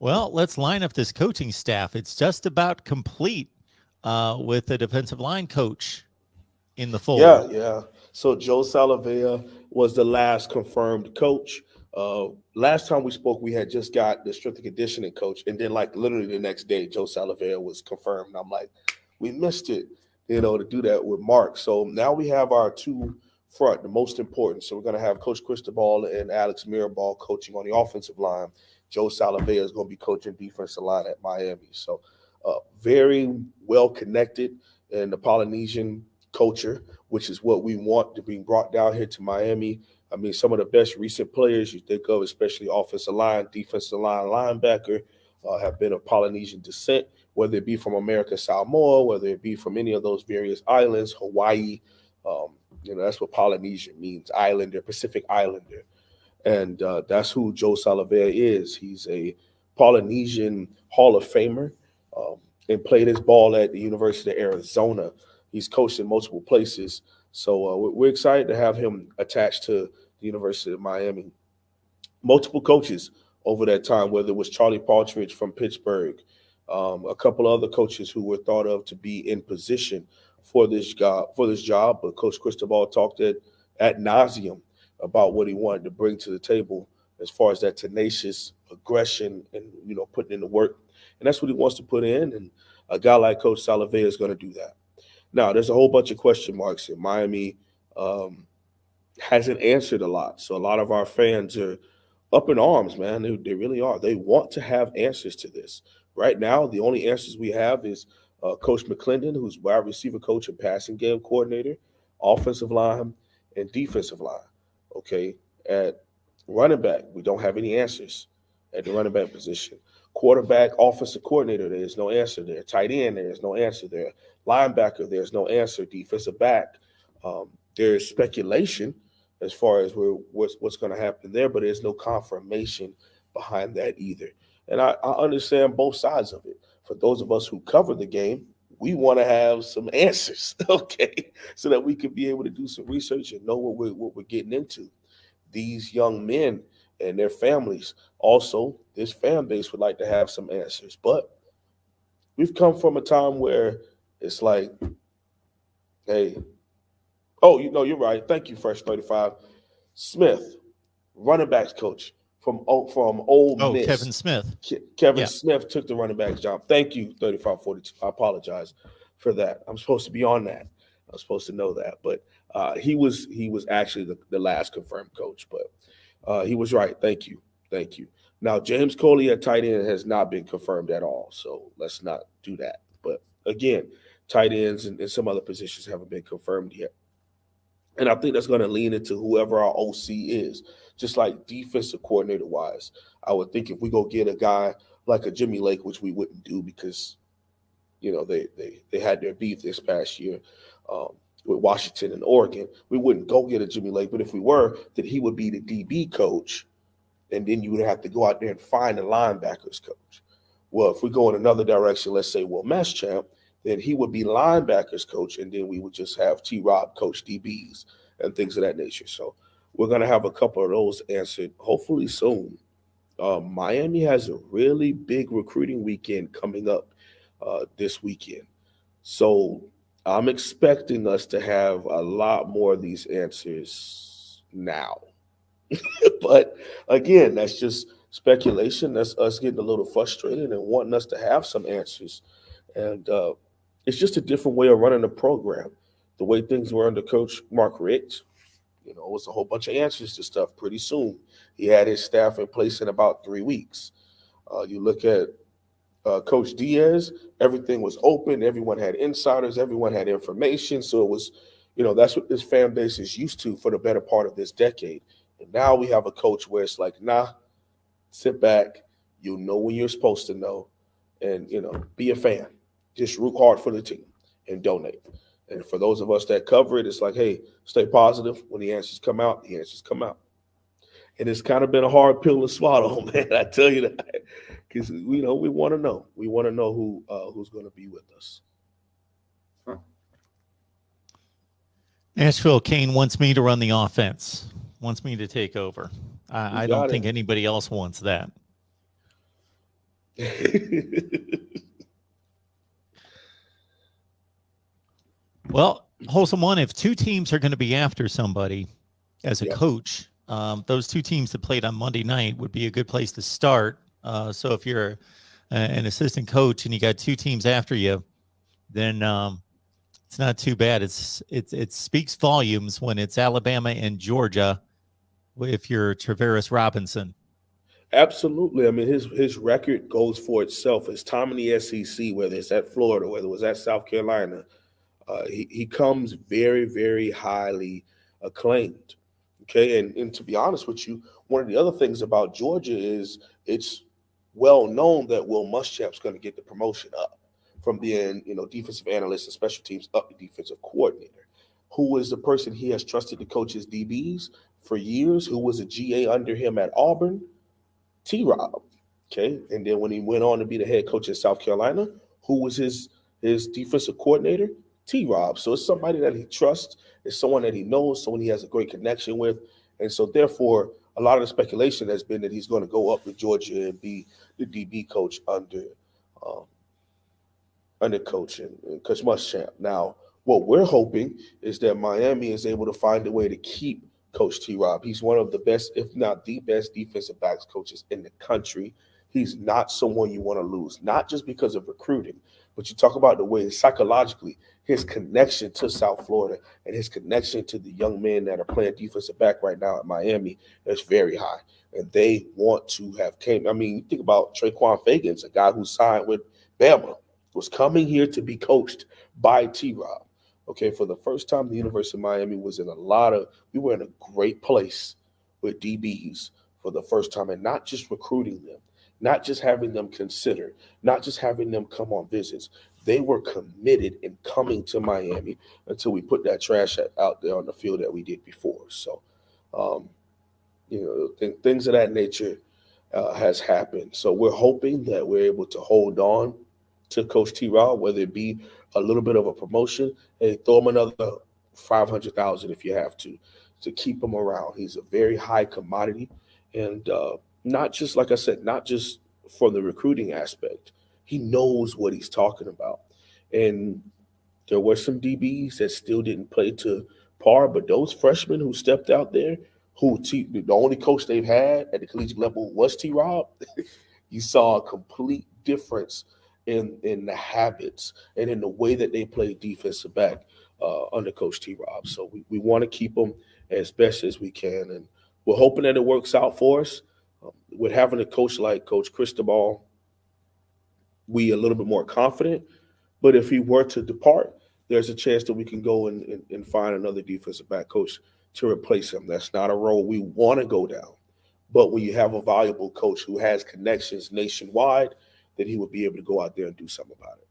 Well, let's line up this coaching staff. It's just about complete with the defensive line coach in the Yeah, fold. yeah. So Joe Salave'a was the last confirmed coach. Last time we spoke, we had just got the strength and conditioning coach, and then like literally the next day, Joe Salave'a was confirmed. And I'm like, we missed it, to do that with Mark. So now we have our two front, the most important. So we're going to have Coach Cristobal and Alex Mirabal coaching on the offensive line. Joe Salave'a is going to be coaching defensive line at Miami. So very well connected in the Polynesian culture, which is what we want to be brought down here to Miami. I mean, some of the best recent players you think of, especially offensive line, defensive line, linebacker, have been of Polynesian descent, whether it be from America, Samoa, whether it be from any of those various islands, Hawaii. Um, that's what Polynesian means, islander, Pacific Islander. And that's who Joe Salave'a is. He's a Polynesian Hall of Famer um, and played his ball at the University of Arizona. He's coached in multiple places. So we're excited to have him attached to the University of Miami. Multiple coaches over that time, whether it was Charlie Partridge from Pittsburgh, a couple other coaches who were thought of to be in position for this job. But Coach Cristobal talked at nauseum about what he wanted to bring to the table as far as that tenacious aggression and putting in the work, and that's what he wants to put in. And a guy like Coach Salavea is going to do that. Now, there's a whole bunch of question marks in Miami. Um, hasn't answered a lot, so a lot of our fans are up in arms, man. They really are. They want to have answers to this. Right now, the only answers we have is Coach McClendon, who's wide receiver coach and passing game coordinator, offensive line, and defensive line. Okay. At running back, we don't have any answers at the running back position. Quarterback, offensive coordinator, there's no answer there. Tight end, there's no answer there. Linebacker, there's no answer. Defensive back, um, there's speculation as far as what's going to happen there, but there's no confirmation behind that either. And I understand both sides of it. For those of us who cover the game, we want to have some answers, okay, so that we can be able to do some research and know what we're getting into. These young men and their families, also, this fan base would like to have some answers. But we've come from a time where it's like, hey, oh, you're right. Thank you, Fresh 35. Smith, running backs coach from Ole Oh, Miss. Kevin Smith. Kevin Yeah. Smith took the running backs job. Thank you, 3542. I apologize for that. I'm supposed to be on that. I'm supposed to know that, but he was actually the last confirmed coach. But he was right. Thank you. Now James Coley at tight end has not been confirmed at all, so let's not do that. But again, tight ends and some other positions haven't been confirmed yet. And I think that's going to lean into whoever our OC is. Just like defensive coordinator wise, I would think if we go get a guy like a Jimmy Lake, which we wouldn't do because they had their beef this past year um, with Washington and Oregon, we wouldn't go get a Jimmy Lake. But if we were, then he would be the DB coach, and then you would have to go out there and find a linebackers coach. Well, if we go in another direction, let's say Will Meschamp, then he would be linebackers coach, and then we would just have T. Rob coach DBs and things of that nature. So we're gonna have a couple of those answered hopefully soon. Miami has a really big recruiting weekend coming up this weekend, so I'm expecting us to have a lot more of these answers now. But again, that's just speculation. That's us getting a little frustrated and wanting us to have some answers. And it's just a different way of running the program. The way things were under Coach Mark Riggs, it was a whole bunch of answers to stuff pretty soon. He had his staff in place in about 3 weeks. You look at Coach Diaz, everything was open. Everyone had insiders. Everyone had information. So it was, that's what this fan base is used to for the better part of this decade. And now we have a coach where it's like, nah, sit back. You know when you're supposed to know, and be a fan. Just root hard for the team and donate. And for those of us that cover it, it's like, hey, stay positive. When the answers come out, the answers come out. And it's kind of been a hard pill to swallow, man. I tell you that, because we want to know. We want to know who's going to be with us. Nashville Kane wants me to run the offense, wants me to take over. I don't got think it. anybody else wants that. Well, Wholesome One, if two teams are going to be after somebody as a Yeah. coach, those two teams that played on Monday night would be a good place to start. So if you're an assistant coach and you got two teams after you, then it's not too bad. It speaks volumes when it's Alabama and Georgia. If you're Travaris Robinson, Absolutely. I mean, his record goes for itself. His time in the SEC, whether it's at Florida, whether it was at South Carolina, he comes very, very highly acclaimed. Okay, and to be honest with you, one of the other things about Georgia is it's well known that Will Muschamp's going to get the promotion up from being, defensive analyst and special teams up to defensive coordinator. Who is the person he has trusted to coach his DBs for years? Who was a GA under him at Auburn? T-Rob. Okay, and then when he went on to be the head coach at South Carolina, who was his defensive coordinator? T-Rob. So it's somebody that he trusts. It's someone that he knows, someone he has a great connection with. And so therefore, a lot of the speculation has been that he's going to go up to Georgia and be the DB coach under coach and Coach Muschamp. Now, what we're hoping is that Miami is able to find a way to keep Coach T-Rob. He's one of the best, if not the best, defensive backs coaches in the country. He's not someone you want to lose, not just because of recruiting, but you talk about the way psychologically his connection to South Florida and his connection to the young men that are playing defensive back right now at Miami is very high. And they want to have came. I mean, you think about Traquan Fagans, a guy who signed with Bama, was coming here to be coached by T-Rob. Okay, for the first time, the University of Miami was in we were in a great place with DBs for the first time, and not just recruiting them, not just having them considered, not just having them come on visits. They were committed in coming to Miami until we put that trash out there on the field that we did before. So, things of that nature has happened. So we're hoping that we're able to hold on to Coach T-Rob, whether it be a little bit of a promotion, hey, throw him another $500,000 if you have to keep him around. He's a very high commodity, and not just, like I said, not just for the recruiting aspect. He knows what he's talking about. And there were some DBs that still didn't play to par, but those freshmen who stepped out there, the only coach they've had at the collegiate level was T-Rob, you saw a complete difference in the habits and in the way that they play defensive back under Coach T-Rob. So we want to keep them as best as we can, and we're hoping that it works out for us. With having a coach like Coach Cristobal, we a little bit more confident. But if he were to depart, there's a chance that we can go and find another defensive back coach to replace him. That's not a role we want to go down. But when you have a valuable coach who has connections nationwide, that he would be able to go out there and do something about it.